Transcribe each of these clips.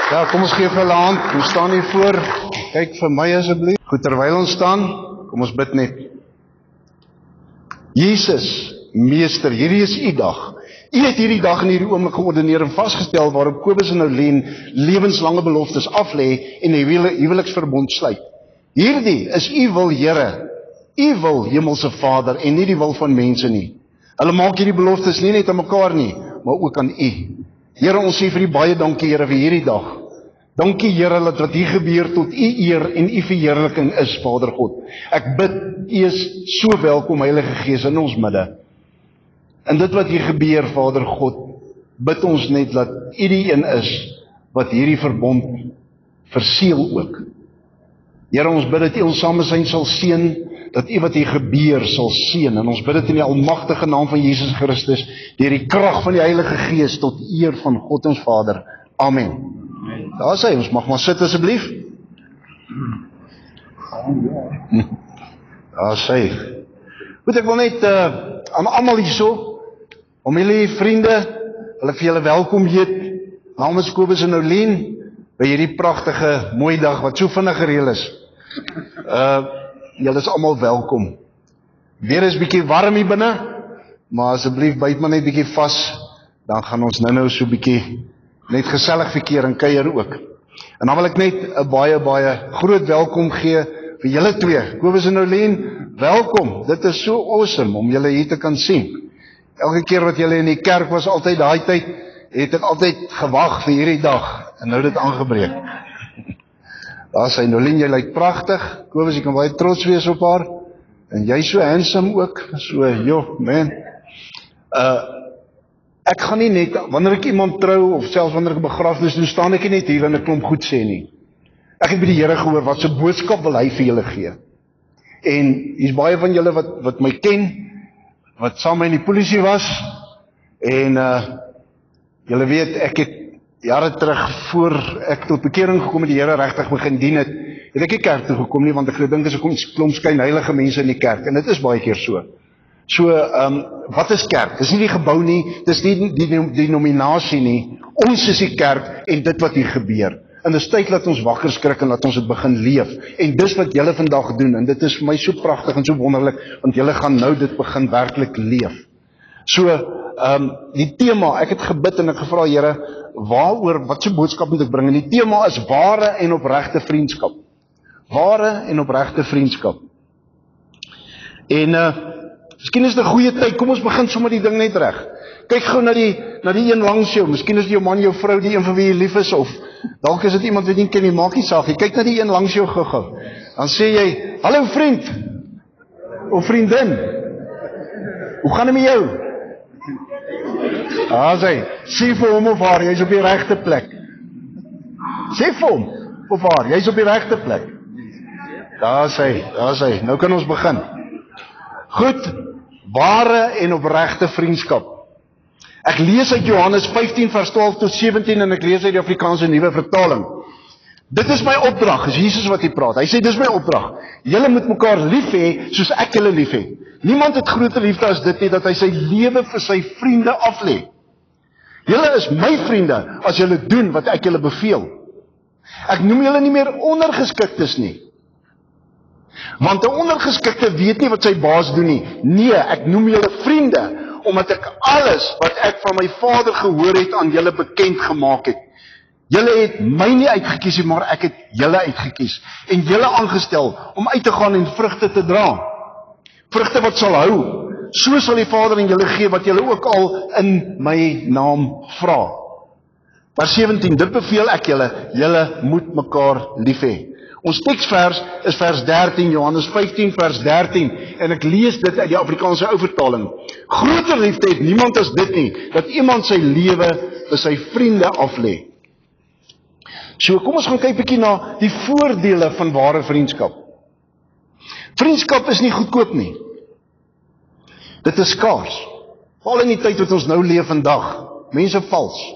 Ja, kom ons gee vir hulle hand. Kom staan hier voor. Kyk vir my asseblief. Goed, terwyl ons staan, kom ons bid net. Jesus, Meester, hierdie is u dag. U het hierdie dag in hierdie oomblik geordineer en vasgestel waarop Kobus en Nolien lewenslange beloftes aflê en 'n huweliksverbond sluit. Hierdie is u wil, Here. U wil, Hemelse Vader, en nie die wil van mense nie. Hulle maak hierdie beloftes nie net aan mekaar nie, maar ook aan u. Here, ons sê vir u baie dankie, Here, vir hierdie dag. Dankie, Here, dat wat hier gebeur tot u eer en u verheerliking is, Vader God. Ek bid, u is so welkom, Heilige Gees, in ons midde. En dit wat hier gebeur, Vader God, bid ons net dat u die een is wat hierdie verbond verseël ook. Here, ons bid dat u ons samesyn sal seën, dat u wat hier gebeur sal seën, en ons bid dit in die almagtige naam van Jesus Christus, deur die krag van die Heilige Gees, tot eer van God ons Vader. Amen. Daar sê, ons mag maar sit asseblief. Daar sê. Goed, ek wil net aan almal hierso, om julle vriende, hulle vir julle welkom heet, namens Kobus en Nolien, by hierdie pragtige, mooi dag, wat so vinnig gereël is. Julle is almal welkom. Weer is bietjie warm hier binne, maar asseblief byt maar net bietjie vas, dan gaan ons nou so bietjie net gesellig verkeer en kuier ook. En dan wil ek net 'n baie groot welkom gee vir julle twee, Kobus en Nolien, welkom. Dit is so awesome om julle hier te kan sien. Elke keer wat julle in die kerk was, altyd daai tyd, het ek altyd gewag vir hierdie dag, en nou dit aangebreek. Daar sê Nolien, jy lyk pragtig. Kobus, jy kan baie trots wees op haar. En jy so handsome ook. So, joh, man. Ek gaan nie net, wanneer ek iemand trou, of selfs wanneer ek 'n begrafnis doen, staan ek nie net hier en 'n klomp goed sê nie. Ek het by die Here gehoor, wat 'n boodskap wil hy vir julle gee. En hier's baie van julle wat my ken, wat saam met my in die polisie was, en julle weet, ek het jare terug, voor ek tot bekering gekom het, die Here regtig begin dien het ek nie kerk toe gekom nie, want ek gedink is 'n klomp skynheilige mense in die kerk, en dit is baie keer so. So, wat is kerk? Dis nie die gebou nie, dis nie die denominasie nie, ons is die kerk, en dit wat hier gebeur. En dis tyd dat ons wakker skrik, en dat ons dit begin leef, en dis wat julle vandag doen, en dit is vir my so pragtig en so wonderlik, want julle gaan nou dit begin werklik leef. So, die tema, ek het gebid en ek gevra, Here, wat so boodskap moet ek bring? En die tema is ware en opregte vriendskap. Ware en opregte vriendskap. En, miskien is dit 'n goeie tyd, kom ons begin sommer die ding net reg. Kyk gou na die een langs jou, miskien is dit jou man, jou vrou, die een vir wie jy lief is, of dalk is dit iemand wat jy nie ken nie, maak nie saak nie. Kyk na die een langs jou gou. Dan sê jy, hallo vriend, of vriendin, hoe gaan dit met jou? Sê vir hom of haar, jy's op die regte plek. Sê vir hom of haar, jy's op die regte plek. Daar sê, nou kan ons begin. Goed, ware en opregte vriendskap. Ek lees uit Johannes 15 vers 12 tot 17 en ek lees uit die Afrikaanse Nuwe Vertaling. Dit is my opdrag, is Jesus wat hier praat. Hy sê, dis my opdrag. Julle moet mekaar lief hê, soos ek julle lief hê. Niemand het groter liefde as dit nie, dat hy sy lewe vir sy vriende aflê. Julle is my vriende, as julle doen wat ek julle beveel. Ek noem julle nie meer ondergeskiktes nie. Want 'n ondergeskikte weet nie wat sy baas doen nie. Nee, ek noem julle vriende, omdat ek alles wat ek van my Vader gehoor het aan julle bekend gemaak het. Julle het my nie uitgekies nie, maar ek het julle uitgekies en julle aangestel om uit te gaan en vrugte te dra. Vrugte wat sal hou. So sal die Vader aan julle gee wat julle ook al in my naam vra. Vers 17, dit beveel ek julle moet mekaar lief hê. Ons teksvers is vers 13, Johannes 15 vers 13, en ek lees dit uit die Afrikaanse ou vertaling. Groter liefde het niemand as dit nie, dat iemand sy lewe vir sy vriende aflê. So, kom ons gaan kyk bietjie na die voordele van ware vriendskap. Vriendskap is nie goedkoop nie. Dit is skaars. Veral in die tyd wat ons nou leef vandag. Mense vals.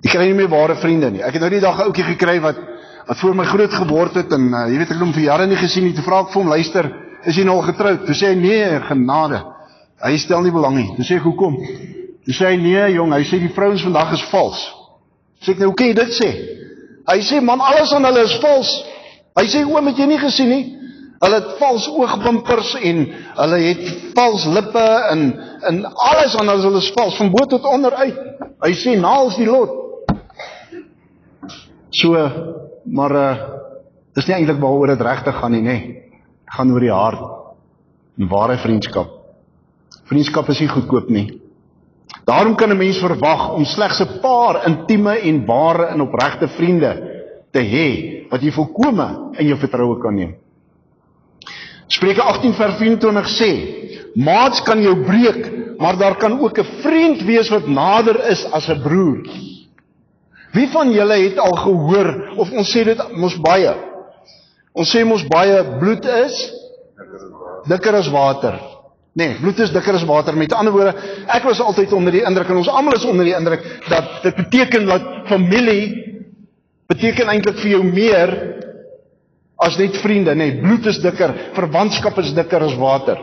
Ek kry nie meer ware vriende nie. Ek het nou die dag 'n ouetjie gekry wat voor my groot geword het, en jy weet, ek het hom vir jare nie gesien nie. Toe vra ek vir hom, luister, is jy nou al getroud? Toe sê hy, nee, genade. Hy stel nie belang nie. Toe sê ek, hoekom? Toe sê hy, nee jong, hy sê die vrouens vandag is vals. Sê ek nou, hoe kan jy dit sê? Hy sê, man, alles aan hulle is vals. Hy sê, oom, het jy nie gesien nie? Hulle het vals oogwimpers en hulle het vals lippe en alles aan hulle is vals, van bo tot onder uit. Hy sê, naal is die lot. So, maar dis nie eintlik waaroor dit regtig gaan nie, nee. Gaan oor die hart en ware vriendskap. Vriendskap is nie goedkoop nie. Daarom kan 'n mens verwag om slegs 'n paar intieme en ware en opregte vriende te hê, wat jy volkome in jou vertroue kan neem. Spreuke 18 vers 24 sê, maats kan jou breek, maar daar kan ook 'n vriend wees wat nader is as 'n broer. Wie van julle het al gehoor, of ons sê dit mos baie, ons sê mos baie, bloed is dikker as water. Nee, bloed is dikker as water. Met ander woorde, ek was altyd onder die indruk, en ons almal is onder die indruk, dat dit beteken dat familie beteken eintlik vir jou meer as net vriende. Nee, bloed is dikker, verwantskap is dikker as water.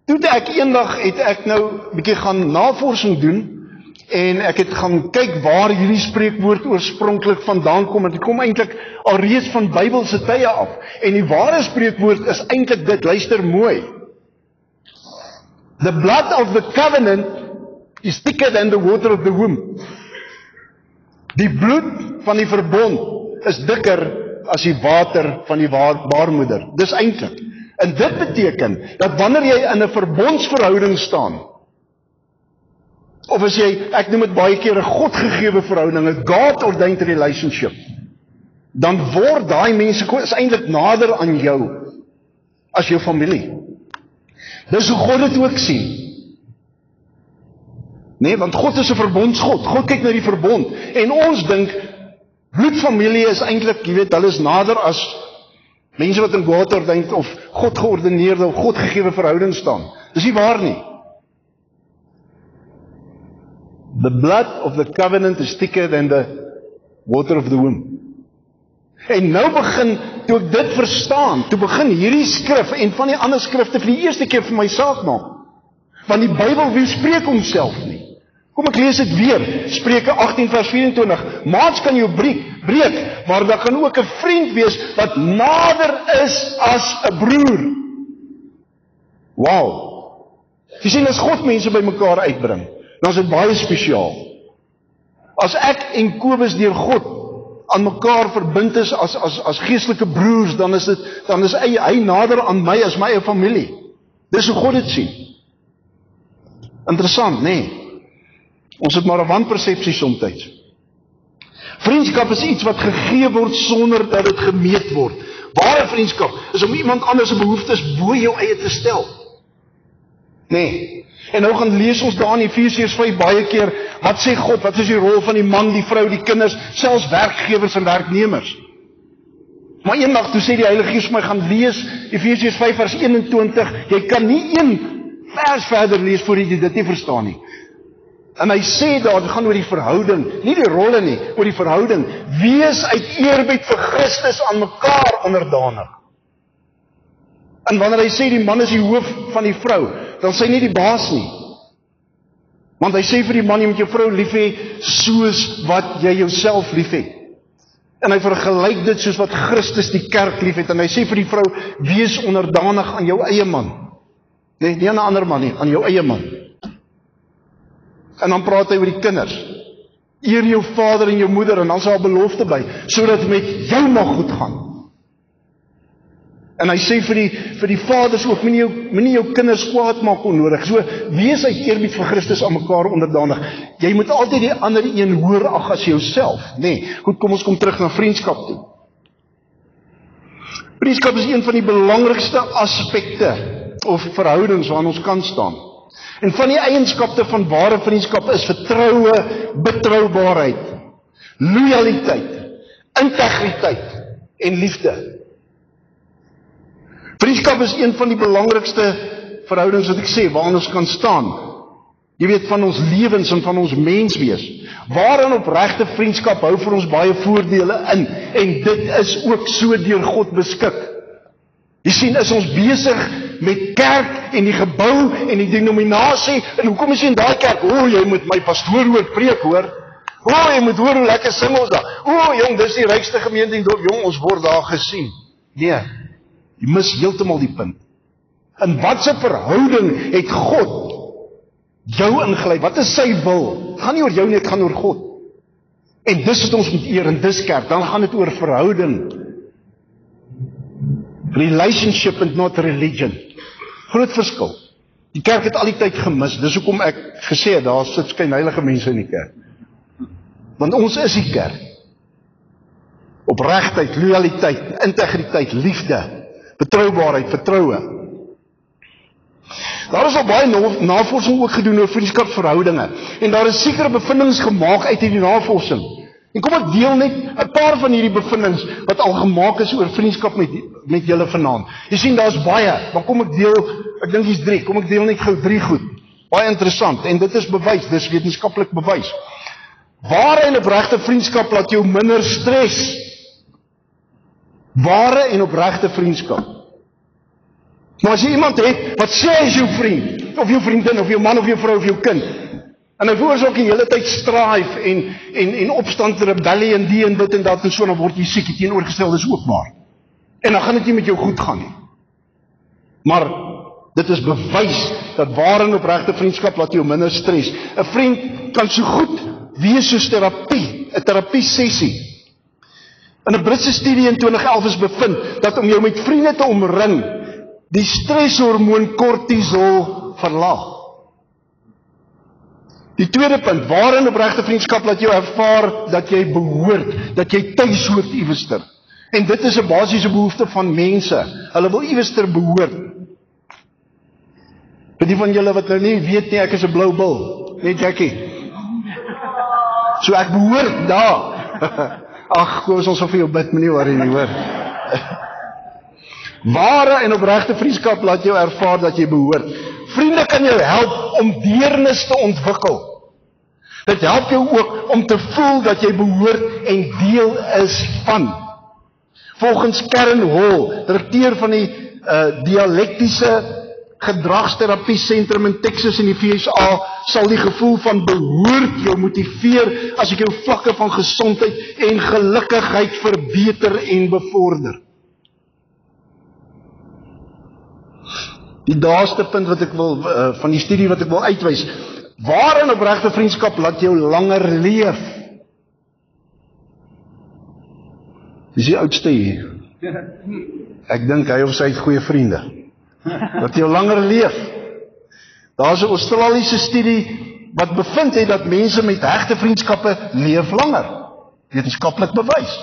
Toe het ek nou 'n bietjie gaan navorsing doen, en ek het gaan kyk waar hierdie spreekwoord oorspronklik vandaan kom, en dit kom eintlik alreeds van Bybelse tye af. En die ware spreekwoord is eintlik dit, luister mooi. The blood of the covenant is thicker than the water of the womb. Die bloed van die verbond is dikker as die water van die baarmoeder. Dis eintlik. En dit beteken dat wanneer jy in 'n verbondsverhouding staan, of as jy, ek noem dit baie keer 'n godgegewe verhouding, 'n God-ordained relationship, dan word daai mense is eintlik nader aan jou as jou familie. Dis hoe God dit ook sien. Nee, want God is 'n verbondsgod. God kyk na die verbond. En ons dink, bloedfamilie is eintlik, jy weet, hulle is nader as mense wat in God-ordained of God geordineerde of God gegewe verhouding staan. Dis nie waar nie. The blood of the covenant is thicker than the water of the womb. En nou toe ek dit verstaan, toe begin hierdie skrif en van die ander skrifte vir die eerste keer vir my saak maak. Want die Bybel weerspreek homself nie. Kom ek lees dit weer, Spreuke 18 vers 24. Maats kan jou breek, maar daar kan ook 'n vriend wees wat nader is as 'n broer. Wow. Jy sien, as God mense by mekaar uitbring, dan is dit baie spesiaal. As ek en Kobus deur God aan mekaar verbind is as geestelike broers, dan is hy nader aan my as my eie familie. Dis hoe God dit sien. Interessant, nee. Ons het maar 'n wanpersepsie soms. Vriendskap is iets wat gegee word sonder dat dit gemeet word. Ware vriendskap is om iemand anders se behoeftes bo jou eie te stel. Nee. En nou gaan lees ons daar in Efesiërs 5 baie keer, wat sê God, wat is die rol van die man, die vrou, die kinders, selfs werkgewers en werknemers. Maar eendag toe sê die Heilige Gees vir my, gaan lees Efesiërs 5 vers 21, jy kan nie een vers verder lees voor jy dit nie verstaan nie. En hy sê daar, dit gaan oor die verhouding, nie die rolle nie, oor die verhouding. Wees uit eerbied vir Christus aan mekaar onderdanig. En wanneer hy sê die man is die hoof van die vrou, dan sê hy nie die baas nie. Want hy sê vir die man, jy moet jou vrou lief hê soos wat jy jouself lief het. En hy vergelyk dit soos wat Christus die kerk lief het. En hy sê vir die vrou, wees onderdanig aan jou eie man. Nee, nie aan 'n ander man nie, aan jou eie man. En dan praat hy oor die kinders. Eer jou vader en jou moeder, en dan sal 'n belofte by, sodat met jou mag goed gaan. En hy sê vir die vaders ook, moenie jou kinders kwaad maak onnodig. So, wees uit eerbied vir Christus aan mekaar onderdanig. Jy moet altyd die ander een hoër ag as jouself. Nee, goed, kom ons kom terug na vriendskap toe. Vriendskap is een van die belangrikste aspekte of verhoudings waarin ons kan staan. En van die eienskappe van ware vriendskap is vertroue, betroubaarheid, lojaliteit, integriteit en liefde. Vriendskap is een van die belangrikste verhoudings wat ek sê, waarin ons kan staan. Jy weet, van ons lewens en van ons menswees. Waarin opregte vriendskap hou vir ons baie voordele in, en dit is ook so deur God beskik. Jy sien, is ons besig met kerk en die gebou en die denominasie, en hoekom is jy in daai kerk? Jy moet my pastoor hoor preek, hoor. Jy moet hoor hoe lekker sing ons daar. Jong, dis die rykste gemeente in dorp. Jong, ons word daar gesien. Nee, jy mis heeltemal die punt. In watse verhouding het God jou ingelei? Wat is sy wil? Het gaan nie oor jou nie, het gaan oor God. En dis wat ons moet eer, en dis kerk. Dan gaan dit oor verhouding. Relationship and not religion. Groot verskil. Die kerk het al die tyd gemis. Dis hoekom ek gesê het, daar sit skynheilige mense in die kerk. Want ons is die kerk. Opregtheid, loyaliteit, integriteit, liefde, betroubaarheid, vertroue. Daar is al baie navorsing ook gedoen oor vriendskapsverhoudinge. En daar is sekere bevindings gemaak uit hierdie navorsing. En kom ek deel net 'n paar van hierdie bevindings wat al gemaak is oor vriendskap met julle vanaand. Jy sien, daar is baie, maar kom ek deel, ek dink dis 3, kom ek deel net gou 3 goed. Baie interessant, en dit is bewys, dis wetenskaplik bewys. Ware en opregte vriendskap laat jou minder stres. Ware en opregte vriendskap. Maar as jy iemand het, wat sê is jou vriend, of jou vriendin, of jou man, of jou vrou, of jou kind, en hy veroorsaak die hele tyd strife, en opstand, rebellie, en die, en dit, en dat, en so, dan word jy siek, die teenoorgestelde is ook maar. En dan gaan dit nie met jou goed gaan nie. Maar, dit is bewys, dat ware en opregte vriendskap laat jou minder stres. 'n Vriend kan so goed wees soos terapie, 'n terapie sessie. In 'n Britse studie in 2011 is bevind, dat om jou met vriende te omring, die streshormoon kortisol verlaag. Die tweede punt, ware en opregte vriendskap laat jou ervaar dat jy behoort, dat jy tuis hoort iewester. En dit is 'n basiese behoefte van mense. Hulle wil iewester behoort. Vir die van julle wat nou nie weet nie, ek is 'n blou bil, net Jackie. So ek behoort daar. Ag, kom ons sal vir jou bid, moenie worry nie, hoor. Ware en opregte vriendskap laat jou ervaar dat jy behoort. Vriende kan jou help om deernis te ontwikkel. Dit help jou ook om te voel dat jy behoort en deel is van. Volgens Karen Hall, direkteur van die dialektiese gedragsterapie sentrum in Texas in die VSA, sal die gevoel van behoort jou motiveer as ek jou vlakke van gesondheid en gelukkigheid verbeter en bevorder. Die laaste punt wat ek wil, van die studie wat ek wil uitwys, ware en opregte vriendskap laat jou langer leef. Dis die oudste hier. Ek dink hy of sy het goeie vriende. Dat jou langer leef. Daar is 'n Australiese studie wat bevind het dat mense met hegte vriendskappe leef langer. Wetenskaplik bewys.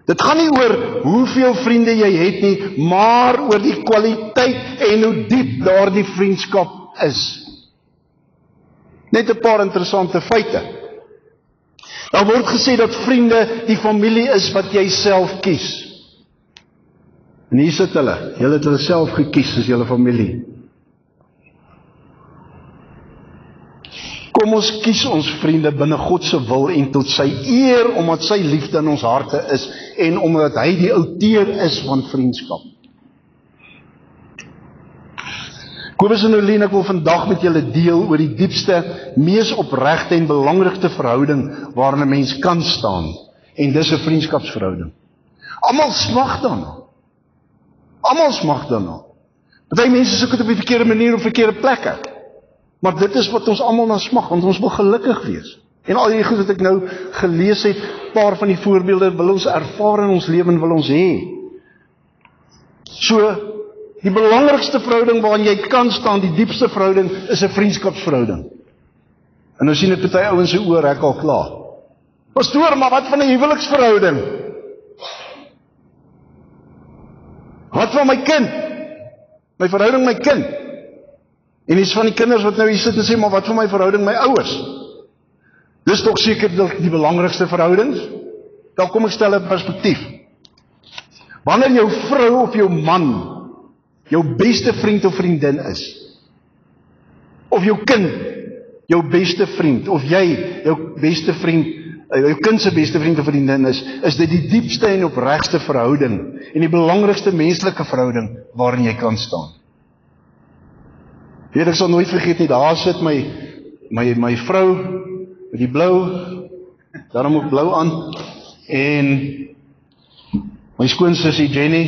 Dit gaan nie oor hoeveel vriende jy het nie, maar oor die kwaliteit en hoe diep daardie vriendskap is. Net 'n paar interessante feite. Daar word gesê dat vriende die familie is wat jy self kies. En hier sit hulle. Julle het hulle self gekies as julle familie. Kom ons kies ons vriende binne God se wil en tot sy eer, omdat sy liefde in ons harte is en omdat hy die outeur is van vriendskap. Kobus en Olien, ek wil vandag met julle deel oor die diepste, mees opregte en belangrikste verhouding waarin 'n mens kan staan. En dis 'n vriendskapsverhouding. Almal smag daarna. Almal smag daarna. Party mense soek dit op die verkeerde manier op verkeerde plekke. Maar dit is wat ons almal na smag, want ons wil gelukkig wees. En al die goed wat ek nou gelees het, paar van die voorbeelde wil ons ervaar in ons lewe en wil ons hê. So, die belangrikste verhouding waarin jy kan staan, die diepste verhouding, is 'n vriendskapsverhouding. En nou sien ek party ouens se oor ek al klaar. Pastoor, maar wat van 'n huweliksverhouding? Wat van my kind? My verhouding met my kind? En dis van die kinders wat nou hier sit en sê, maar wat van my verhouding met my ouers? Dis tog seker die belangrikste verhoudings? Dan kom ek stel 'n perspektief. Wanneer jou vrou of jou man jou beste vriend of vriendin is, of jou kind jou beste vriend, of jy jou beste vriend, jou kind se beste vriend of vriendin is dit die diepste en opregste verhouding en die belangrikste menslike verhouding waarin jy kan staan. Weet, ek sal nooit vergeet nie, daar sit my vrou met die blou, daarom ook blou aan, en my skoonsussie Jenny,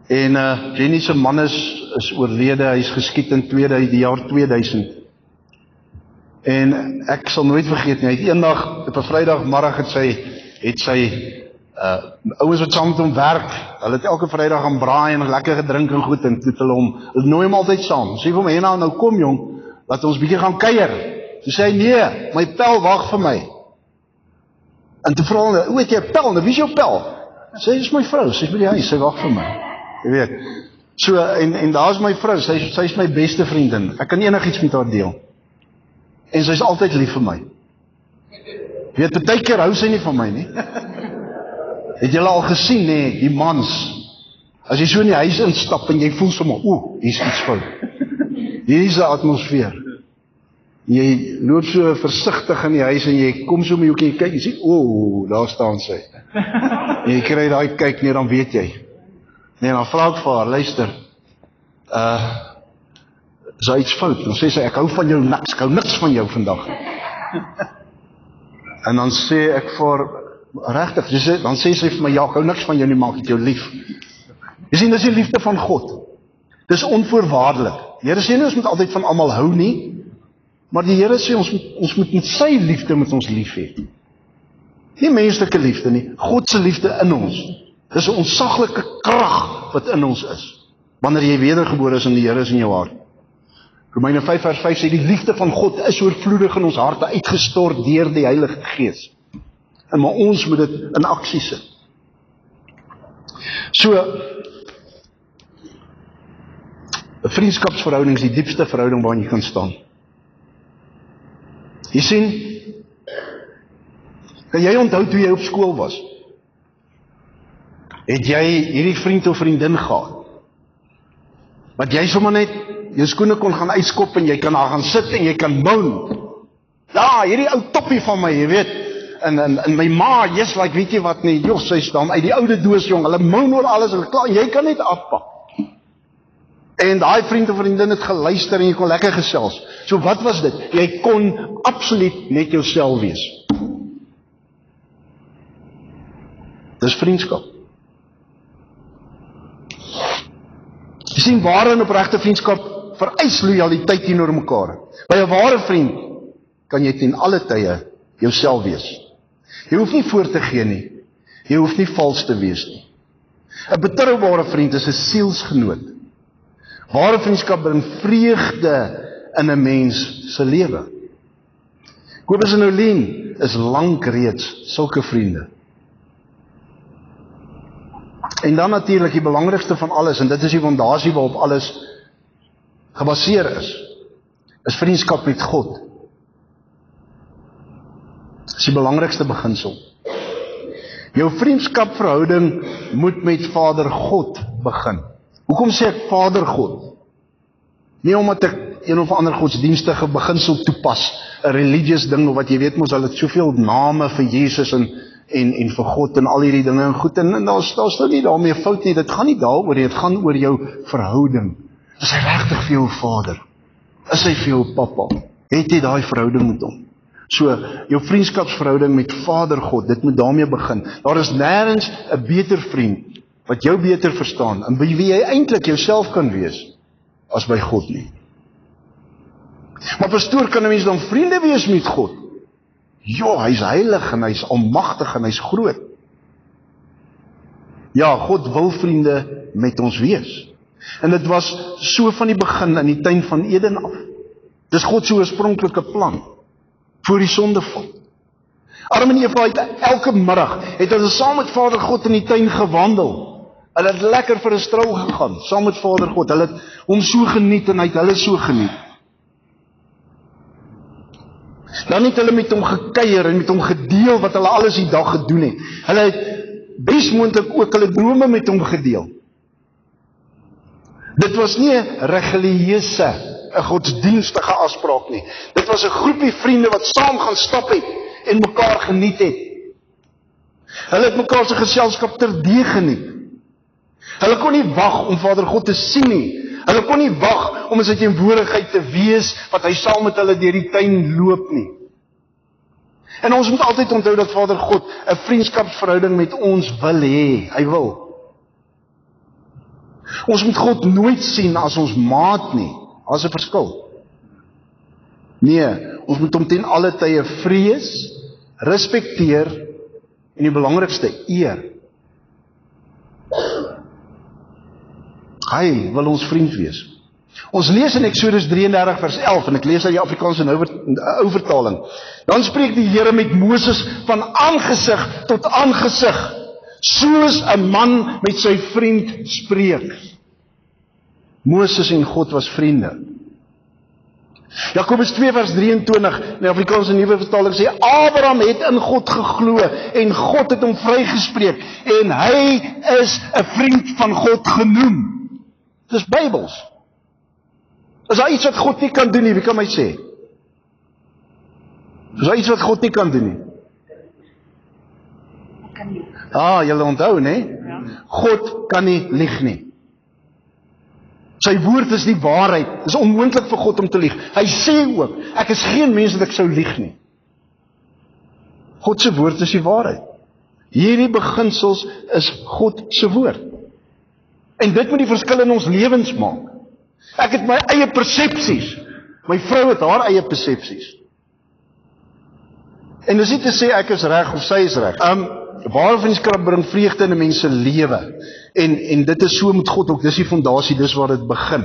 en Jenny se man is oorlede, hy is geskiet in die jaar 2000, en ek sal nooit vergeet nie, hy het eendag, op 'n Vrydagmiddag het sy ouens wat saam met hom werk, hulle het elke Vrydag gaan braai en lekker gedrink en goed, en toe hulle nooi hom altyd saam, sê vir hom, Henna, nou kom jong, laat ons bietjie gaan kuier. Toe sê hy, nee, my pel wag vir my. En toe vra hulle, hoe het jy 'n pel? Nou, wie is jou pel? Sy is my vrou, sy is by die huis, sy wag vir my. Jy weet, so, en daar is my vrou, sy is my beste vriendin, ek kan enigiets met haar deel. En sy is altyd lief vir my. Jy weet, partykeer hou sy nie van my nie. Het julle al gesien, nee, die mans, as jy so in die huis instap en jy voel sommer, hier is iets fout. Hier is 'n atmosfeer. Jy loop so versigtig in die huis en jy kom so met jou kyk, jy sê, daar staan sy. En jy kry daai kyk, nee, dan weet jy. Nee, dan vra ek vir haar, luister, is daar iets fout? Dan sê sy, ek hou van jou niks, ek hou niks van jou vandag. En dan sê ek vir haar, regtig, dan sê sy vir my, ja, ek hou niks van jou nie, maak ek jou lief. Jy sien, dis die liefde van God. Dis onvoorwaardelik. Die Here sê nie, ons moet altyd van almal hou nie, maar die Here sê, ons moet met sy liefde met ons lief hê. Nie menslike liefde nie, God se liefde in ons. Dis 'n ontsaglike krag wat in ons is, wanneer jy wedergebore is en die Here is in jou hart. Romeine 5 vers 5 sê, die liefde van God is oorvloedig in ons harte, uitgestort deur die Heilige Gees. En maar ons moet dit in aksie sit. So, 'n vriendskapsverhouding is die diepste verhouding waarin jy kan staan. Jy sien, kan jy onthou toe jy op skool was? Het jy hierdie vriend of vriendin gehad? Wat jy sommer net jou skoene kon gaan uitskop en jy kan daar gaan sit en jy kan moan. Ja, hierdie ou toppie van my, jy weet. En my ma, like, weet jy wat nie, jos, sy staan uit die oude doos, jong, hulle moan oor alles, en klaar, jy kan net afpak. En daai vriend of vriendin het geluister en jy kon lekker gesels. So wat was dit? Jy kon absoluut net jouself wees. Dis vriendskap. Jy sien, ware en opregte vriendskap vereis lojaliteit teenoor mekaar. By 'n ware vriend kan jy ten alle tye jouself wees. Jy hoef nie voor te gee nie. Jy hoef nie vals te wees nie. 'n Betroubare vriend is 'n sielsgenoot. Ware vriendskap bring vreugde in 'n mens se lewe. Kobus en Olien is lank reeds sulke vriende. En dan natuurlik die belangrikste van alles, en dit is die fondasie waarop alles gebaseer is vriendskap met God. Dis die belangrikste beginsel. Jou vriendskapverhouding moet met Vader God begin. Hoekom sê ek Vader God? Nie omdat ek een of ander godsdienstige beginsel toepas, 'n religious ding, of wat jy weet mos, hulle het soveel name vir Jesus en vir God en al hierdie dinge en goed, en daar's nou nie daarmee fout nie, dit gaan nie daaroor nie, dit gaan oor jou verhouding. Is hy regtig vir jou Vader? Is hy vir jou Papa? Het jy daai verhouding met hom? So, jou vriendskapsverhouding met Vader God, dit moet daarmee begin. Daar is nêrens 'n beter vriend, wat jou beter verstaan, en by wie jy eintlik jouself kan wees, as by God nie. Maar pastoor, kan 'n mens dan vriende wees met God? Ja, hy's heilig, en hy's almagtig, en hy's groot. Ja, God wil vriende met ons wees. En dit was so van die begin in die tuin van Eden af. Dis God se oorspronklike plan, voor die sondeval. Adam en Eva het elke middag, het hulle saam met Vader God in die tuin gewandel. Hulle het lekker vir 'n strou gegaan, saam met Vader God. Hulle het hom so geniet, en hy het hulle so geniet. Dan het hulle met hom gekuier en met hom gedeel wat hulle alles die dag gedoen het. Hulle het besmoontlik ook hulle drome met hom gedeel. Dit was nie 'n religieuse, 'n godsdienstige afspraak nie. Dit was 'n groepie vriende wat saam gaan stap het en mekaar geniet het. Hulle het mekaar se geselskap terdee geniet. Hulle kon nie wag om Vader God te sien nie. Hulle kon nie wag om in sy teenwoordigheid te wees, wat hy saam met hulle deur die tuin loop nie. En ons moet altyd onthou dat Vader God 'n vriendskapsverhouding met ons wil hê. Hy wil. Ons moet God nooit sien as ons maat nie. As 'n verskil. Nee, ons moet hom ten alle tye vrees, respekteer en die belangrikste, eer. Hy wil ons vriend wees. Ons lees in Eksodus 33 vers 11, en ek lees uit die Afrikaanse ou vertaling. Dan spreek die Here met Moses van aangesig tot aangesig, soos 'n man met sy vriend spreek. Moses en God was vriende. Jakobus 2 vers 23, in die Afrikaanse nuwe vertaling sê, Abraham het in God geglo, en God het hom vrygespreek, en hy is 'n vriend van God genoem. Dis Bybels. Is daar iets wat God nie kan doen nie? Wie kan my sê? Is daar iets wat God nie kan doen nie? Julle onthou, né? God kan nie lieg nie. Sy woord is die waarheid. Dit is onmoontlik vir God om te lieg. Hy sê ook, ek is geen mens dat ek sou lieg nie. God se woord is die waarheid. Hierdie beginsels is God se woord. En dit moet die verskil in ons lewens maak. Ek het my eie persepsies. My vrou het haar eie persepsies. En dis nie te sê ek is reg of sy is reg. Ware vriendskap bring vreugde in 'n mens se lewe. En dit is so met God ook, dis die fondasie, dis waar dit begin.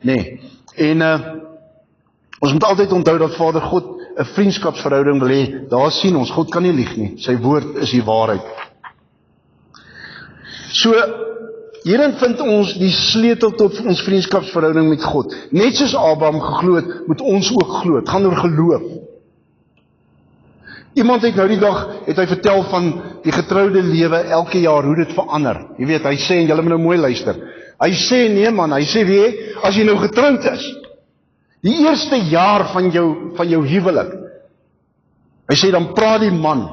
Nee. En ons moet altyd onthou dat Vader God 'n vriendskapsverhouding wil hê. Daar sien ons, God kan nie lieg nie. Sy woord is die waarheid. So, hierin vind ons die sleutel tot ons vriendskapsverhouding met God. Net soos Abraham geglo het, moet ons ook glo. Dit gaan oor geloof. Iemand het nou die dag, het hy vertel van die getroude lewe elke jaar, hoe dit verander. Jy weet, hy sê, en julle moet nou mooi luister. Hy sê, nee man, hy sê, weet, as jy nou getrouwd is, die eerste jaar van jou huwelik, hy sê, dan praat die man,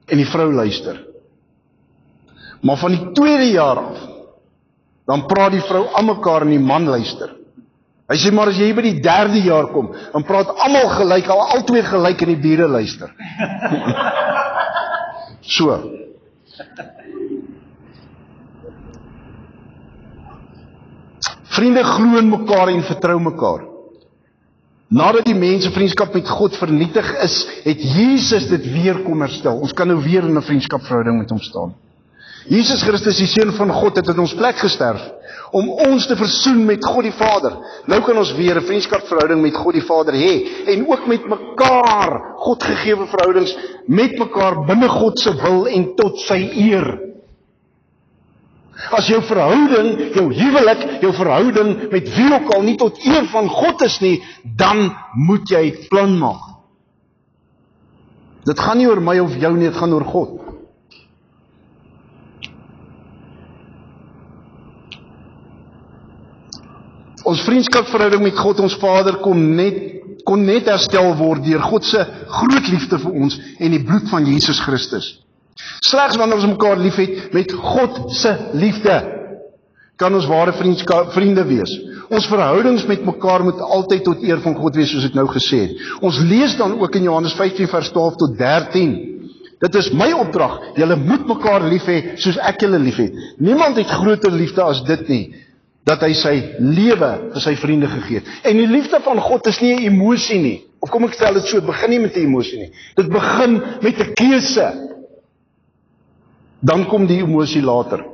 en die vrou luister. Maar van die tweede jaar af, dan praat die vrou aan mekaar en die man luister. Hy sê, maar as jy by die derde jaar kom, dan praat almal gelyk, al twee gelyk en die bure luister. So. Vriende glo in mekaar en vertrou mekaar. Nadat die mense vriendskap met God vernietig is, het Jesus dit weer kom herstel. Ons kan nou weer in 'n vriendskapsverhouding met hom staan. Jesus Christus, die Seun van God, het in ons plek gesterf, om ons te versoen met God die Vader. Nou kan ons weer 'n vriendskapsverhouding met God die Vader hê, en ook met mekaar, God gegewe verhoudings, met mekaar binne God se wil en tot sy eer. As jou verhouding, jou huwelik, jou verhouding met wie ook al nie tot eer van God is nie, dan moet jy plan maak. Dit gaan nie oor my of jou nie, dit gaan oor God. Ons vriendskapsverhouding met God, ons Vader, kon net herstel word deur God se groot liefde vir ons en die bloed van Jesus Christus. Slegs wanneer ons mekaar liefhet met God se liefde, kan ons ware vriende wees. Ons verhoudings met mekaar moet altyd tot eer van God wees, soos ek nou gesê het. Ons lees dan ook in Johannes 15 vers 12 tot 13. Dit is my opdrag, julle moet mekaar lief hê soos ek julle lief het. Niemand het groter liefde as dit nie, dat hy sy lewe vir sy vriende gegee het. En die liefde van God is nie 'n emosie nie. Of kom ek stel dit so, dit begin nie met 'n emosie nie. Dit begin met 'n keuse. Dan kom die emosie later.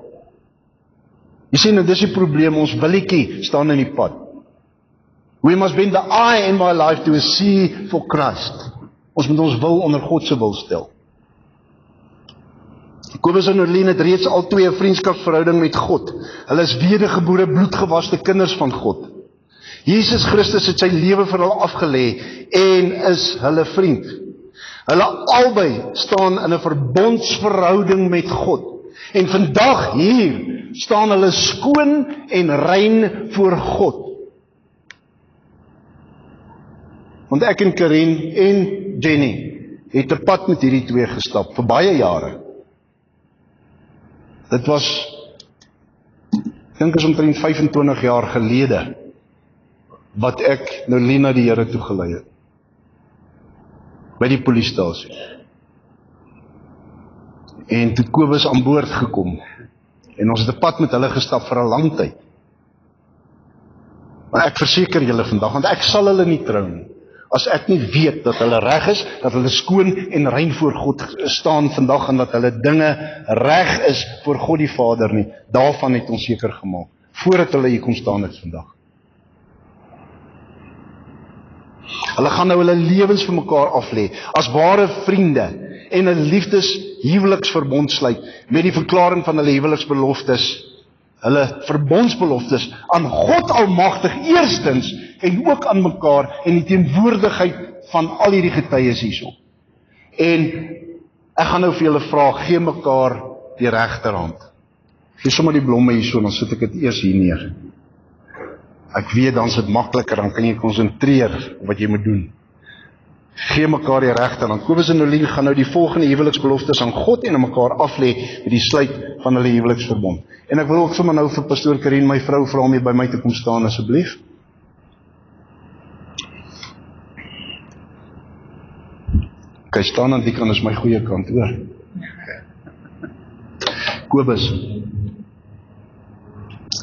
Jy sien, nou dis die probleem, ons willetjie staan in die pad. We must bend the eye in my life to a sea for Christ. Ons moet ons wil onder God se wil stel. Kobus en Orlien het reeds al twee 'n vriendskapsverhouding met God. Hulle is wedergebore, bloedgewaste kinders van God. Jesus Christus het sy lewe vir hulle afgelê en is hulle vriend. Hulle albei staan in 'n verbondsverhouding met God. En vandag hier staan hulle skoon en rein voor God. Want ek en Karin en Jenny het 'n pad met hierdie twee gestap vir baie jare. Dit was, ek dink is omtrent 25 jaar gelede, wat ek nou Lina die Here toe gelei het. by die poliestasie. En toe Kobus aan boord gekom, en ons het 'n pad met hulle gestap vir 'n lang tyd. Maar ek verseker julle vandag, want ek sal hulle nie trou nie, as ek nie weet dat hulle reg is, dat hulle skoon en rein voor God staan vandag, en dat hulle dinge reg is voor God die Vader nie. Daarvan het ons seker gemaak, voordat hulle hier kom staan het vandag. Hulle gaan nou hulle lewens vir mekaar aflê, as ware vriende, en 'n liefdeshuweliksverbond sluit, met die verklaring van hulle huweliksbeloftes, hulle verbondsbeloftes, aan God Almagtig eerstens, en ook aan mekaar, en die teenwoordigheid van al hierdie getuies hierso. En, ek gaan nou vir julle vra, gee mekaar die regterhand. Gee sommer die blomme hierso, dan sit ek dit eers hier neer. Ek weet, dan is dit makliker, dan kan jy konsentreer op wat jy moet doen. Gee mekaar die regterhand. Kobus en Nolien gaan nou die volgende huweliksbeloftes aan God en aan mekaar aflê met die sluit van hulle huweliksverbond. En ek wil ook sommer nou vir pastoor Karin, my vrou, vra om hier by my te kom staan asseblief. Kyk, staan aan die kant, is my goeie kant, hoor. Kobus,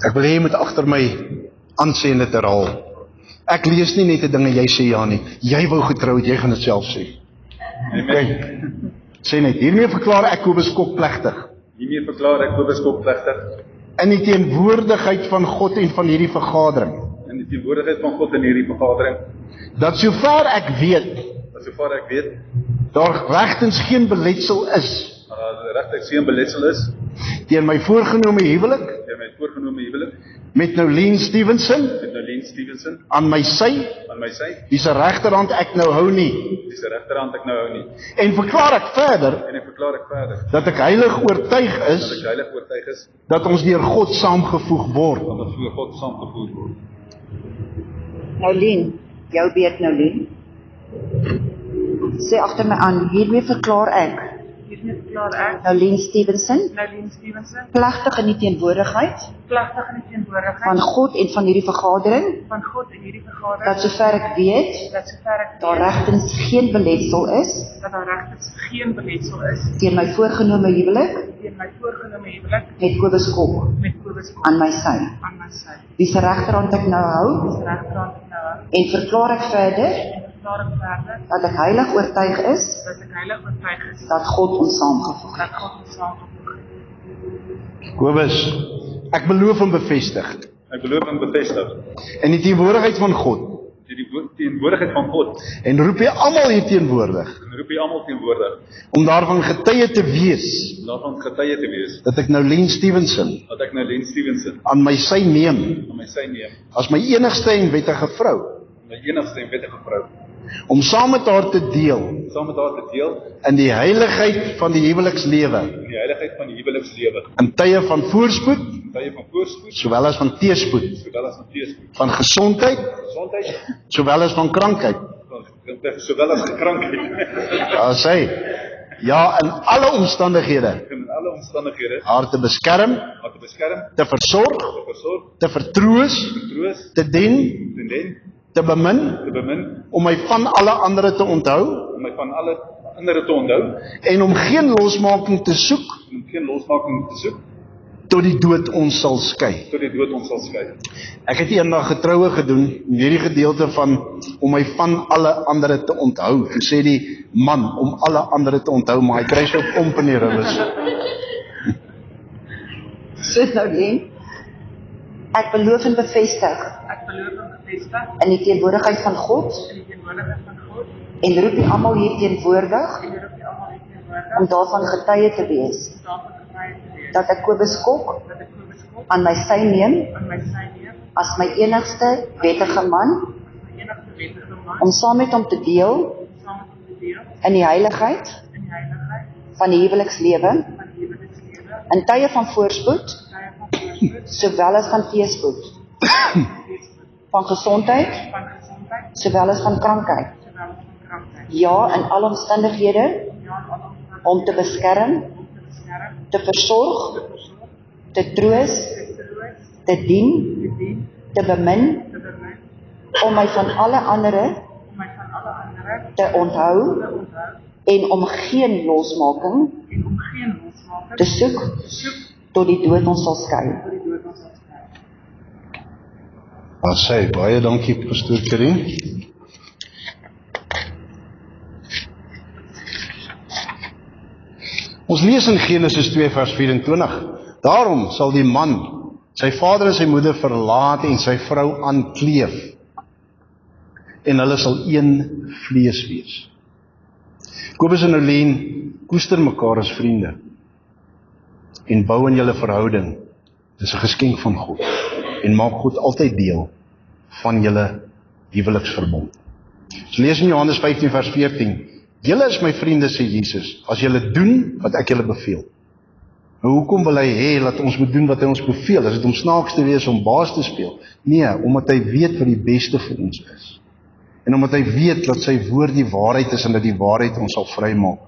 ek wil hê jy moet agter my aansê en dit herhaal. Ek lees nie net die dinge jy sê ja nie. Jy wou getrou het, jy gaan dit self sê. Kyk, sê net, hiermee verklaar ek Kobus Kok plegtig. Hiermee verklaar ek Kobus Kok plegtig. In die teenwoordigheid van God en van hierdie vergadering. In die teenwoordigheid van God in hierdie vergadering. Dat sover ek weet, daar regtens geen beletsel is. Regtens geen beletsel is. Teen my voorgenome huwelik. Met Nolien Stevenson. Aan my sy. Dis 'n regterhand ek nou hou nie. En verklaar ek verder. Dat ek heilig oortuig is. Dat ons deur God saamgevoeg word. Nolien, jou beurt Nolien. Sê agter my aan, hiermee verklaar ek. Nolien Stevenson. Plegtig in die teenwoordigheid. Van God en van hierdie vergadering. Dat sover ek weet. Daar regtens geen beletsel is. Teen my voorgenome huwelik. Met Kobus Kok. Aan my sy. Wie se regterhand ek nou hou. En verklaar ek verder. Dat ek heilig oortuig is. Dat God ons saamgevoeg het. Kobus, ek beloof en bevestig. In die teenwoordigheid van God. En roep jy almal hier teenwoordig. Om daarvan getuie te wees. Dat ek Nolien Stevenson. Aan my sy neem. As my enigste en wettige vrou. Om saam met haar te deel. In die heiligheid van die huwelikslewe. In tye van voorspoed. Sowel as van teëspoed. Van gesondheid. Sowel as van krankheid. Ja, sê. Ja, in alle omstandighede. Haar te beskerm. Te versorg. Te vertroos. Te dien. Te bemin. Om my van alle andere te onthou. En om geen losmaking te soek. Tot die dood ons sal skei. Ek het eendag getroue gedoen in hierdie gedeelte van om my van alle andere te onthou. En sê die man om alle andere te onthou, maar hy kry so pomp in die ribes. Sit nou nie. Ek beloof en bevestig. In die teenwoordigheid van God. En roep die almal hier teenwoordig. Om daarvan getuie te wees. Dat ek Kobus Kok aan my sy neem. As my enigste wettige man. Om saam met hom te deel. In die heiligheid. Van die huwelikslewe. In tye van voorspoed. Sowel as van teëspoed. Van gesondheid. Sowel as van krankheid. Ja, in alle omstandighede. Om te beskerm. Te versorg. Te troos. Te dien. Te bemin. Om my van alle andere te onthou en om geen losmaking te soek tot die dood ons sal skei. Sê, baie dankie, Pastoor Karin. Ons lees in Genesis 2 vers 24. Daarom sal die man sy vader en sy moeder verlaat en sy vrou aankleef, en hulle sal een vlees wees. Kobus en Olien koester mekaar as vriende en bou in julle verhouding. Dis 'n geskenk van God en maak God altyd deel van julle huweliksverbond. Ons lees in Johannes 15 vers 14. Julle is my vriende, sê Jesus, as julle doen wat ek julle beveel. Nou hoekom wil hy hê dat ons moet doen wat hy ons beveel? Is dit om snaaks te wees, om baas te speel? Nee, omdat hy weet wat die beste vir ons is. En omdat hy weet dat sy woord die waarheid is en dat die waarheid ons sal vrymaak.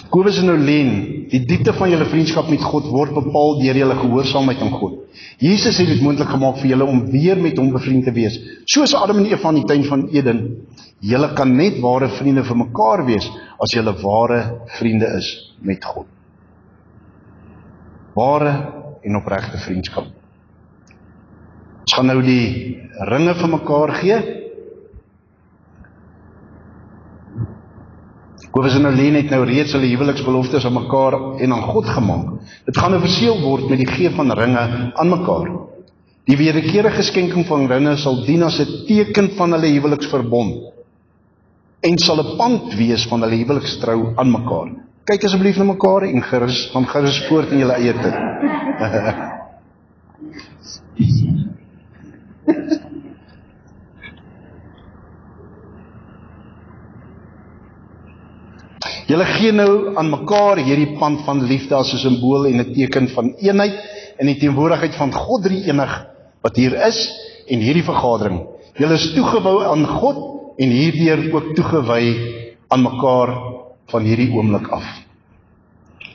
Kobus en Olien, die diepte van julle vriendskap met God word bepaal deur julle gehoorsaamheid aan God. Jesus het dit moontlik gemaak vir julle om weer met hom bevriend te wees. Soos Adam en Eva in die tuin van Eden. Julle kan net ware vriende vir mekaar wees as julle ware vriende is met God. Ware en opregte vriendskap. Ons gaan nou die ringe vir mekaar gee. Kobus en Olien het nou reeds hulle huweliksbeloftes aan mekaar en aan God gemaak. Dit gaan nou verseël word met die gee van ringe aan mekaar. Die wederkerige skenking van ringe sal dien as 'n teken van hulle huweliksverbond en sal 'n pand wees van hulle huwelikstrou aan mekaar. Kyk asseblief na mekaar en gerus voort in julle eie tyd. Julle gee nou aan mekaar hierdie pand van liefde as 'n simbool en 'n teken van eenheid in die teenwoordigheid van God drie-enig wat hier is en hierdie vergadering. Julle is toegewy aan God en hierdeur ook toegewy aan mekaar van hierdie oomblik af.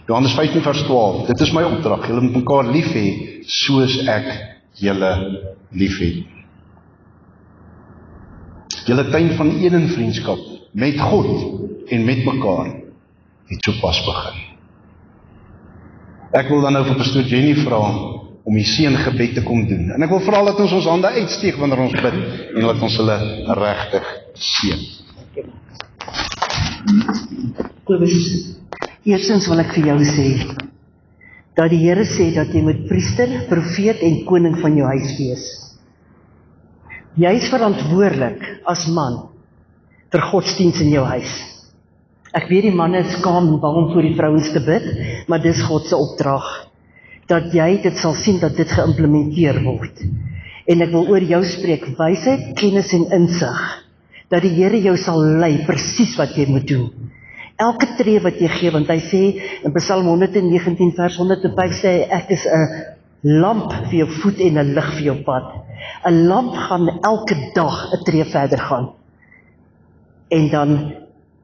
Johannes 15 vers 12. Dit is my opdrag. Julle moet mekaar lief hê soos ek julle lief het. Julle tuin van Eden vriendskap met God en met mekaar het sopas begin. Ek wil dan nou vir Pastoor Jenny vra om die seëngebed te kom doen. En ek wil vra dat ons hande uitsteek wanneer ons bid en laat ons hulle regtig seën. Kobus, eerstens wil ek vir jou sê dat die Here sê dat jy moet priester, profeet en koning van jou huis wees. Jy is verantwoordelik as man vir godsdiens in jou huis. Ek weet die manne is skaam en bang om voor die vrouens te bid, maar dis God se opdrag, dat jy dit sal sien dat dit geïmplementeer word. En ek wil oor jou spreek, wysheid, kennis en insig, dat die Here jou sal lei, presies wat jy moet doen. Elke tree wat jy gee, want hy sê in Psalm 119 vers 105 sê, ek is 'n lamp vir jou voet en 'n lig vir jou pad. 'n Lamp gaan elke dag 'n tree verder gaan. En dan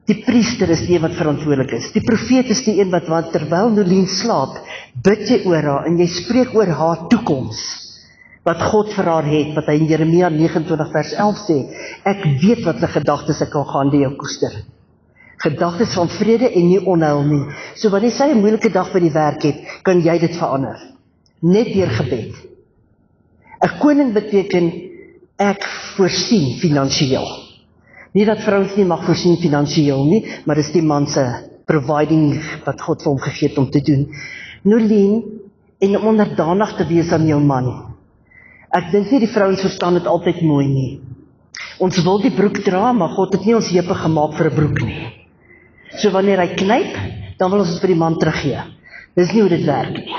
die priester is die een wat verantwoordelik is. Die profeet is die een wat terwyl Nolien slaap, bid jy oor haar en jy spreek oor haar toekoms. Wat God vir haar het, wat hy in Jeremia 29 vers 11 sê, ek weet wat 'n gedagtes ek kan gaan die jou koester. Gedagtes van vrede en nie onheil nie. So wanneer sy 'n moeilike dag by die werk het, kan jy dit verander. Net deur gebed. 'n Koning beteken ek voorsien finansiëel. Nie dat vrouens nie mag voorsien finansiëel nie, maar dis die man se providing wat God vir hom gegee het om te doen. Nolien, en om onderdanig te wees aan jou man. Ek dink nie die vrouens verstaan dit altyd mooi nie. Ons wil die broek dra, maar God het nie ons heupe gemaak vir 'n broek nie. So wanneer hy knyp, dan wil ons dit vir die man teruggee. Dis nie hoe dit werk nie.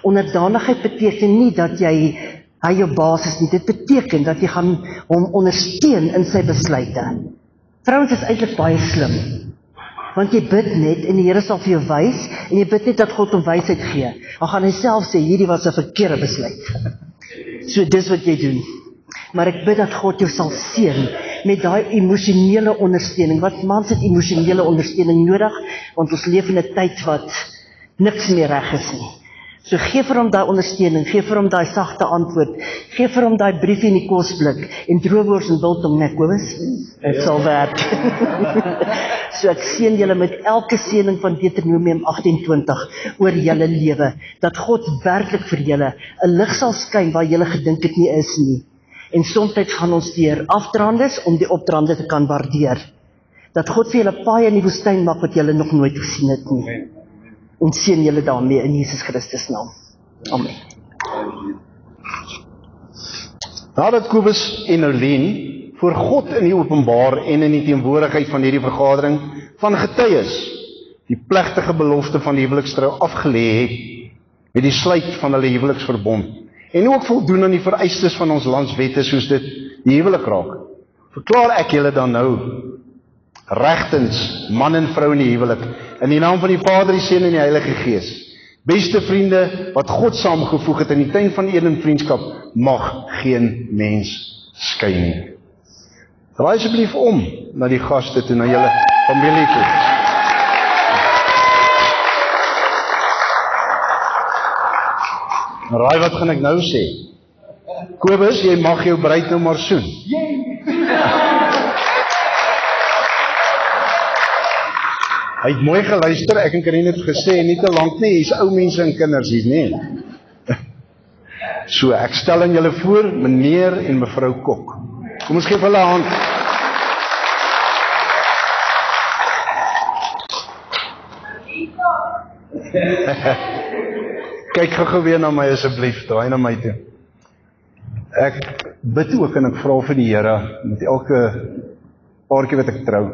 Onderdanigheid beteken nie dat hy jou baas is nie. Dit beteken dat jy gaan hom ondersteun in sy besluite. Vrouens is eintlik baie slim. Want jy bid net en die Here sal vir jou wys en jy bid net dat God hom wysheid gee. Dan gaan hy self sê hierdie was 'n verkeerde besluit. So dis wat jy doen. Maar ek bid dat God jou sal seën met daai emosionele ondersteuning. Wat mans het emosionele ondersteuning nodig, want ons leef in 'n tyd wat niks meer reg is nie. So gee vir hom daai ondersteuning, gee vir hom daai sagte antwoord, gee vir hom daai briefie in die kosblik, en droewors en biltong, né, Kobus? Dit sal werk. So ek seën julle met elke seëning van Deuteronomium 28 oor julle lewe, dat God werklik vir julle 'n lig sal skyn waar julle gedink het nie is nie. En soms gaan ons deur afdrandes om die opdraande te kan waardeer. Dat God vir julle paaie in die woestyn maak wat julle nog nooit gesien het nie. En seën julle daarmee in Jesus Christus naam. Amen. Nadat Kobus en Nolien voor God in die openbaar en in die teenwoordigheid van hierdie vergadering van getuies die plegtige belofte van die huwelikstrou afgelê het met die sluit van hulle huweliksverbond en ook voldoen aan die vereistes van ons landswette soos dit die huwelik raak, verklaar ek julle dan nou regtens man en vrou in die huwelik in die naam van die Vader, die Seun en die Heilige Gees. Beste vriende, wat God saamgevoeg het in die tuin van Eden vriendskap, mag geen mens skei nie. Draai asseblief om na die gaste toe, na julle familie toe. Raai, wat gaan ek nou sê? Kobus, jy mag jou bruid nou maar soen. Hy het mooi geluister, ek en Karin het gesê, nie te lank nie, hier's ou mense en kinders hier, nie. So, ek stel aan julle voor, meneer en mevrou Kok. Kom ons geef hulle 'n hand. Kyk gou weer na my asseblief, draai na my toe. Ek bid ook en ek vra vir die Here, met elke paartjie wat ek trou,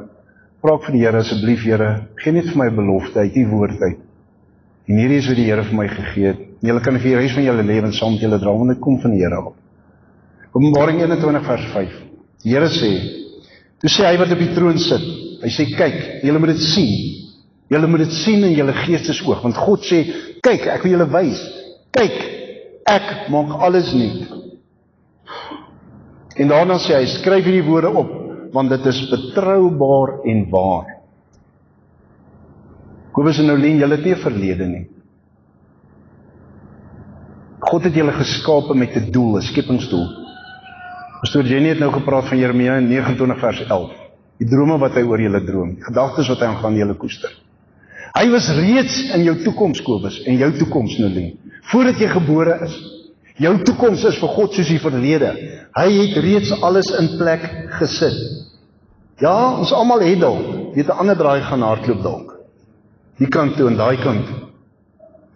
vra ek vir die Here, asseblief Here, gee net vir my 'n belofte uit die woord uit. En hierdie is wat die Here vir my gegee het. En julle kan vir die res van julle lewens saam met julle dra, want dit kom van die Here af. Openbaring 21 vers 5. Die Here sê, toe sê hy wat op die troon sit, hy sê, kyk, julle moet dit sien. Julle moet dit sien in julle geestesoog, want God sê, kyk, ek wil julle wys. Kyk, ek maak alles nuut. En daarna sê hy, skryf hierdie woorde op, want dit is betroubaar en waar. Kobus en Nolien, julle het nie 'n verlede nie. God het julle geskape met 'n doel, 'n skepingsdoel. Pastoor Jenny het nou gepraat van Jeremia 29 vers 11. Die drome wat hy oor julle droom, die gedagtes wat hy aan julle koester. Hy was reeds in jou toekoms, Kobus, en jou toekoms, Nolien. Voordat jy gebore is. Jou toekoms is vir God soos die verlede. Hy het reeds alles in plek gesit. Ja, ons almal het dalk, weet 'n ander draai gaan hardloop dalk. Die kant toe en daai kant toe.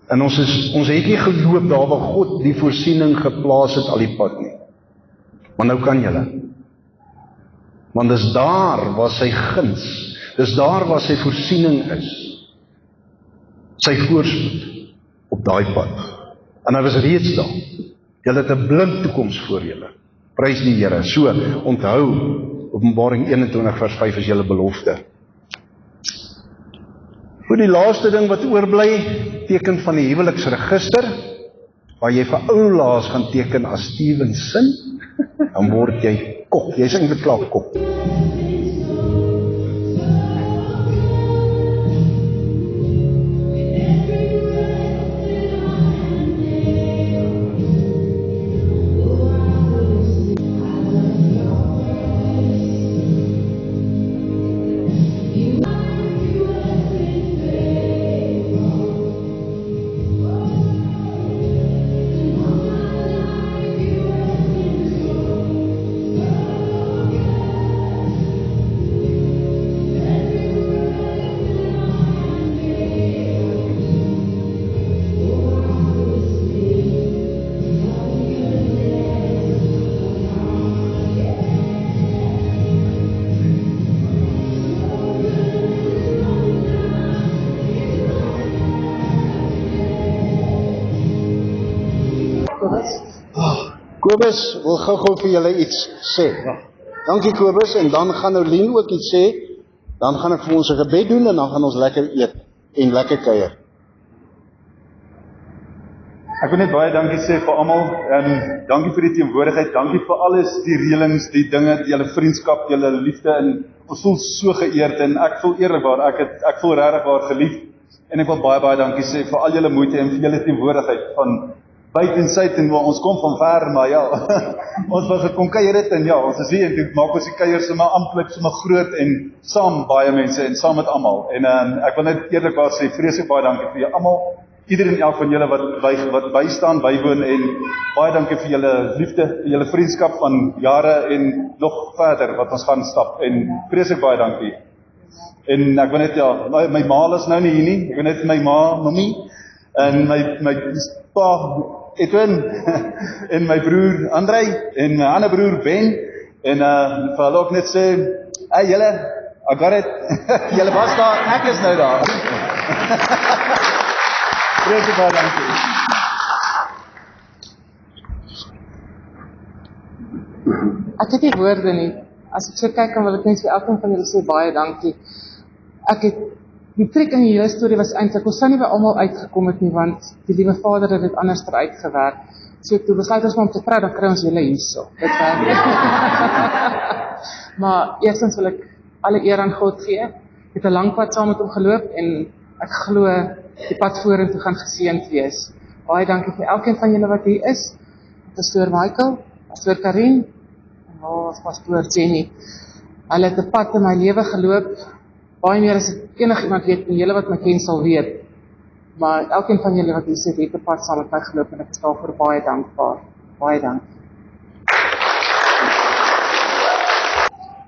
En ons het nie geloop daar waar God die voorsiening geplaas het al die pad nie. Maar nou kan julle. Want dis daar waar sy guns, dis daar waar sy voorsiening is. Sy voorspoed op daai pad. En hy was reeds daar. Julle het 'n blind toekoms voor julle. Prys die Here. So, onthou, Openbaring 21 vers 5 is julle belofte. Voor die laaste ding wat oorbly, teken van die huweliksregister, waar jy vir oulaas gaan teken as Stevenson, dan word jy Kok. Jy's eintlik klaar Kok. Kobus wil gou vir julle iets sê. Dankie Kobus, en dan gaan Nolien ook iets sê, dan gaan ek vir ons 'n gebed doen, en dan gaan ons lekker eet, en lekker kuier. Ek wil net baie dankie sê vir almal, en dankie vir die teenwoordigheid, dankie vir alles, die reëlings, die dinge, julle vriendskap, julle liefde, en ons voel so geëerd, en ek voel eerlikwaar, ek voel regtig waar geliefd, En ek wil baie dankie sê vir al julle moeite en vir julle teenwoordigheid van buite en suid en waar ons kom van ver, maar ja, ons was gekom kuier het en ja, ons is hier en dit maak ons die kuier sommer amptelik sommer groot en saam baie mense en saam met almal. En ek wil net eerlikwaar sê, vreeslik baie dankie vir julle almal, ieder en elk van julle wat bystaan, bywoon en baie dankie vir julle liefde, vir julle vriendskap van jare en nog verder wat ons gaan stap en vreeslik baie dankie. En ek wil net, ja, my ma is nou nie hier nie, ek wil net my ma, mami, en my pa, Edwin, en my broer Andrei, en my ander broer Ben, en vir hulle ook net sê, hey julle, I got it, julle was daar, ek is nou daar. Vreeslik baie dankie. Ek het nie woorde nie. As ek so kyk, dan wil ek net vir elkeen van julle sê baie dankie. Ek het die trek in die hele storie was eintlik, ons sou nie by almal uitgekom het nie, want die liewe Vader het dit anders uitgewerk. So toe besluit ons om te trou, dan kry ons julle hierso. Dit werk. Maar eerstens wil ek alle eer aan God gee. Ek het 'n lang pad saam met hom geloop en ek glo die pad vorentoe gaan geseënd wees. Baie dankie vir elkeen van julle wat hier is. Pastoor Michael, Pastoor Karin, en ons Pastoor Jenny. Hulle het 'n pad in my lewe geloop, baie meer as enigiemand weet, en julle wat my ken sal weet. Maar elkeen van julle wat hier sit, het 'n pad saam met my geloop en ek is daarvoor baie dankbaar. Baie dankie.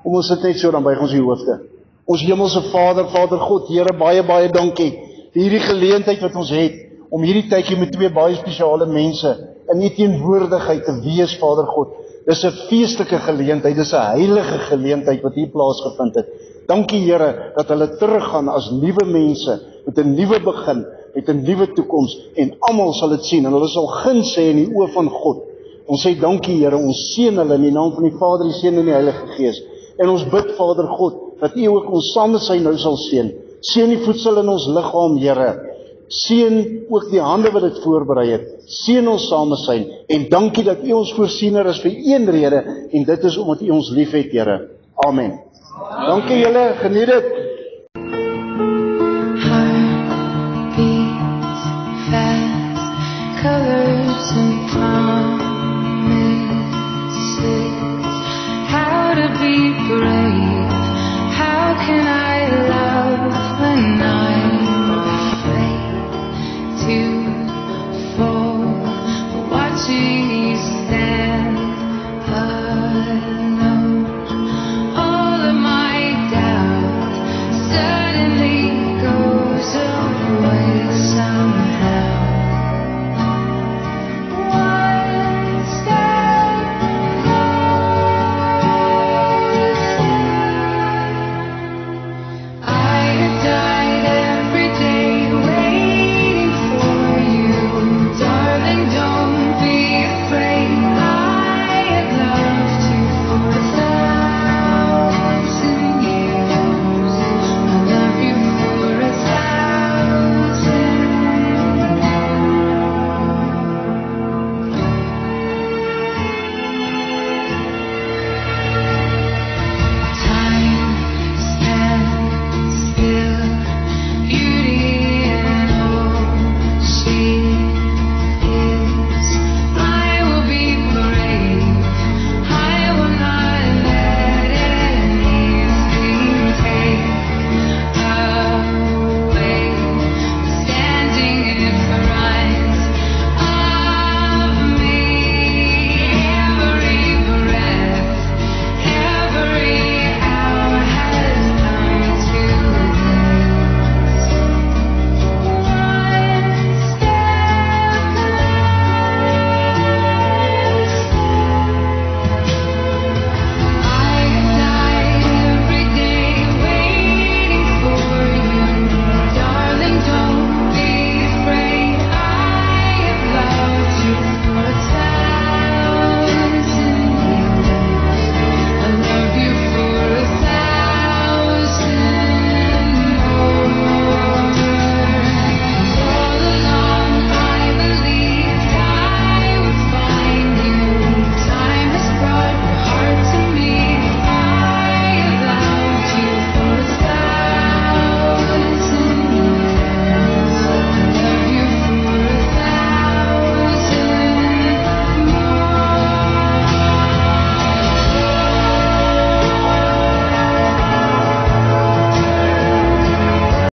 Kom ons sit net so, dan buig ons die hoofde. Ons hemelse Vader, Vader God, Here, baie dankie vir hierdie geleentheid wat ons het, om hierdie tydjie met twee baie spesiale mense in U teenwoordigheid te wees, Vader God. Dis 'n feestelike geleentheid, dis 'n heilige geleentheid wat hier plaasgevind het. Dankie Here, dat hulle teruggaan as nuwe mense, met 'n nuwe begin, met 'n nuwe toekoms, en almal sal dit sien, en hulle sal guns hê in die oë van God. Ons sê dankie Here, ons seën hulle in die naam van die Vader, die Seun en die Heilige Gees. En ons bid, Vader God, dat U ook ons samesyn nou sal seën. Seën die voedsel in ons liggaam, Here. Seën ook die hande wat dit voorberei het. Seën ons samesyn, en dankie dat U ons voorsiener is vir een rede, en dit is omdat U ons liefhet, Here. Amen. Dankie julle, geniet dit.